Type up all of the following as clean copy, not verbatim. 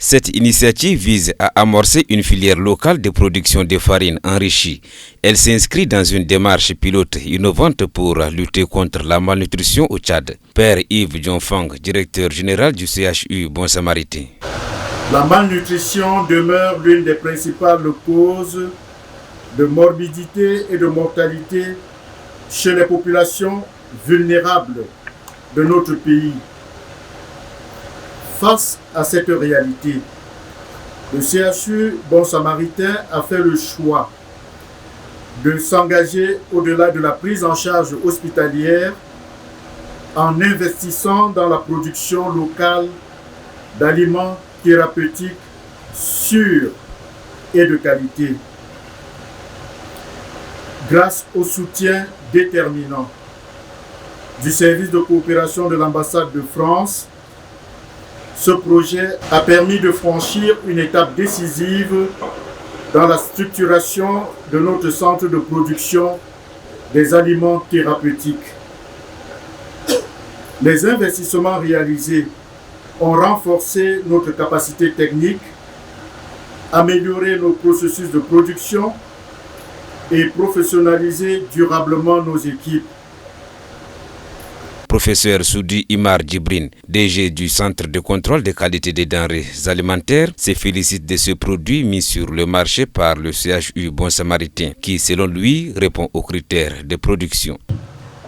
Cette initiative vise à amorcer une filière locale de production de farine enrichie. Elle s'inscrit dans une démarche pilote innovante pour lutter contre la malnutrition au Tchad. Père Yves Dionfang, directeur général du CHU Bon Samaritain. La malnutrition demeure l'une des principales causes de morbidité et de mortalité chez les populations vulnérables de notre pays. Face à cette réalité, le CHU Bon Samaritain a fait le choix de s'engager au-delà de la prise en charge hospitalière en investissant dans la production locale d'aliments thérapeutiques sûrs et de qualité. Grâce au soutien déterminant du service de coopération de l'ambassade de France, ce projet a permis de franchir une étape décisive dans la structuration de notre centre de production des aliments thérapeutiques. Les investissements réalisés ont renforcé notre capacité technique, amélioré nos processus de production et professionnalisé durablement nos équipes. Professeur Soudi Imar Djibrine, DG du Centre de contrôle de qualité des denrées alimentaires, se félicite de ce produit mis sur le marché par le CHU Bon Samaritain, qui, selon lui, répond aux critères de production.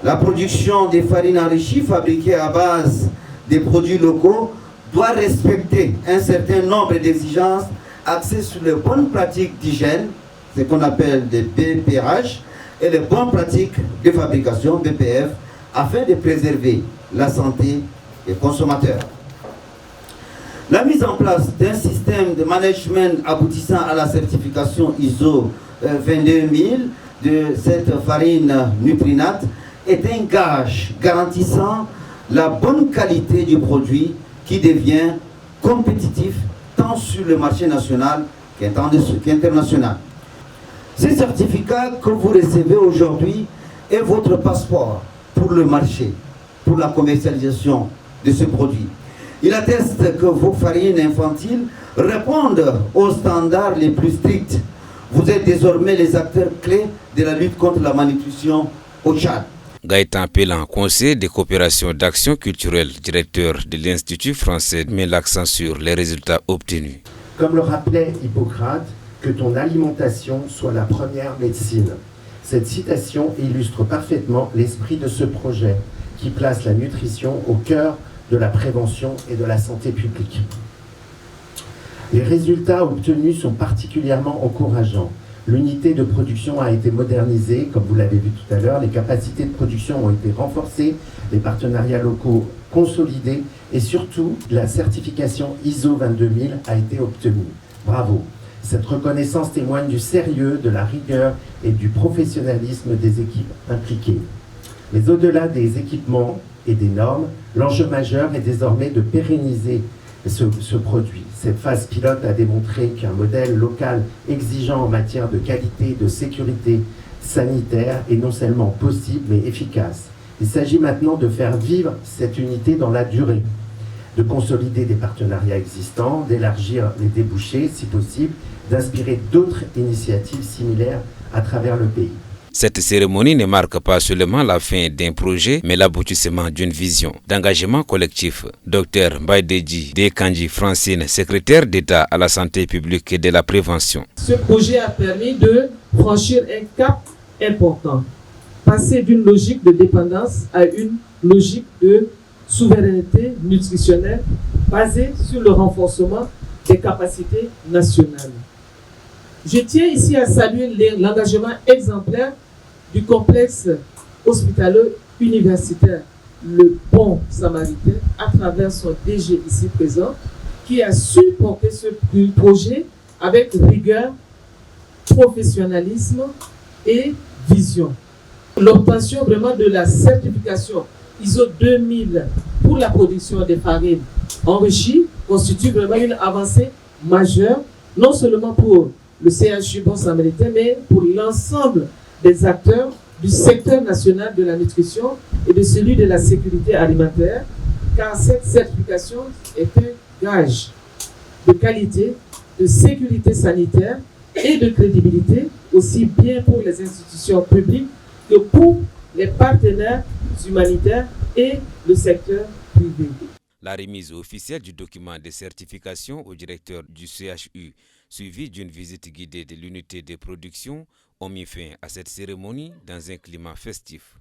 La production des farines enrichies fabriquées à base des produits locaux doit respecter un certain nombre d'exigences axées sur les bonnes pratiques d'hygiène, ce qu'on appelle des BPH, et les bonnes pratiques de fabrication, BPF, afin de préserver la santé des consommateurs. La mise en place d'un système de management aboutissant à la certification ISO 22000 de cette farine nutrinate est un gage garantissant la bonne qualité du produit qui devient compétitif tant sur le marché national qu'international. Ce certificat que vous recevez aujourd'hui est votre passeport pour le marché, pour la commercialisation de ce produit. Il atteste que vos farines infantiles répondent aux standards les plus stricts. Vous êtes désormais les acteurs clés de la lutte contre la malnutrition au Tchad. Gaëtan Pellan, conseiller de coopération d'action culturelle, directeur de l'Institut français, met l'accent sur les résultats obtenus. Comme le rappelait Hippocrate, que ton alimentation soit la première médecine. Cette citation illustre parfaitement l'esprit de ce projet qui place la nutrition au cœur de la prévention et de la santé publique. Les résultats obtenus sont particulièrement encourageants. L'unité de production a été modernisée, comme vous l'avez vu tout à l'heure, les capacités de production ont été renforcées, les partenariats locaux consolidés et surtout la certification ISO 22000 a été obtenue. Bravo! Cette reconnaissance témoigne du sérieux, de la rigueur et du professionnalisme des équipes impliquées. Mais au-delà des équipements et des normes, l'enjeu majeur est désormais de pérenniser ce produit. Cette phase pilote a démontré qu'un modèle local exigeant en matière de qualité et de sécurité sanitaire est non seulement possible mais efficace. Il s'agit maintenant de faire vivre cette unité dans la durée, de consolider des partenariats existants, d'élargir les débouchés si possible, d'inspirer d'autres initiatives similaires à travers le pays. Cette cérémonie ne marque pas seulement la fin d'un projet, mais l'aboutissement d'une vision d'engagement collectif. Dr Mbaïdeji Dekandji Francine, secrétaire d'État à la santé publique et de la prévention. Ce projet a permis de franchir un cap important, passer d'une logique de dépendance à une logique de souveraineté nutritionnelle basée sur le renforcement des capacités nationales. Je tiens ici à saluer l'engagement exemplaire du complexe hospitalo-universitaire, le Bon Samaritain, à travers son DG ici présent, qui a su porter ce projet avec rigueur, professionnalisme et vision. L'obtention vraiment de la certification ISO 2000 pour la production des farines enrichies constitue vraiment une avancée majeure, non seulement pour le CHU Bon Samaritain, mais pour l'ensemble des acteurs du secteur national de la nutrition et de celui de la sécurité alimentaire, car cette certification est un gage de qualité, de sécurité sanitaire et de crédibilité, aussi bien pour les institutions publiques que pour les partenaires humanitaires et le secteur privé. La remise officielle du document de certification au directeur du CHU, suivie d'une visite guidée de l'unité de production, ont mis fin à cette cérémonie dans un climat festif.